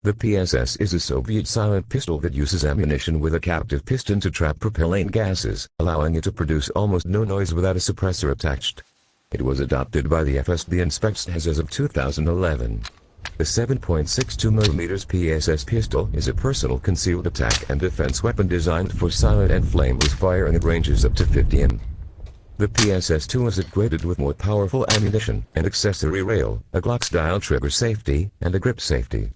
The PSS is a Soviet silent pistol that uses ammunition with a captive piston to trap propellant gases, allowing it to produce almost no noise without a suppressor attached. It was adopted by the FSB and SPECS as of 2011. The 7.62mm PSS pistol is a personal concealed attack and defense weapon designed for silent and flameless firing at ranges up to 50 m. The PSS2 is equipped with more powerful ammunition, an accessory rail, a Glock-style trigger safety, and a grip safety.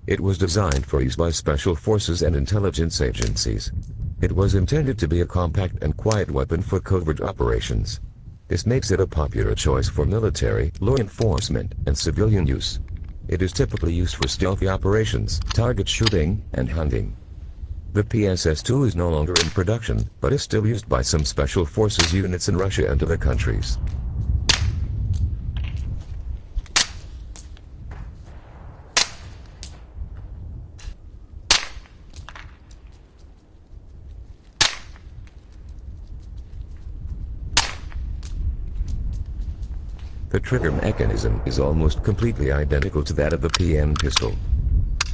It was designed for use by special forces and intelligence agencies. It was intended to be a compact and quiet weapon for covert operations. This makes it a popular choice for military, law enforcement, and civilian use. It is typically used for stealthy operations, target shooting, and hunting. The PSS2 is no longer in production, but is still used by some special forces units in Russia and other countries. The trigger mechanism is almost completely identical to that of the PM pistol.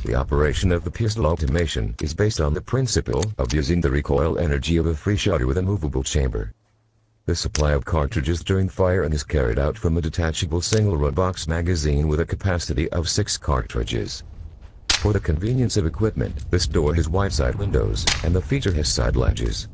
The operation of the pistol automation is based on the principle of using the recoil energy of a free shutter with a movable chamber. The supply of cartridges during firing is carried out from a detachable single-run box magazine with a capacity of 6 cartridges. For the convenience of equipment, this door has wide side windows, and the feature has side latches.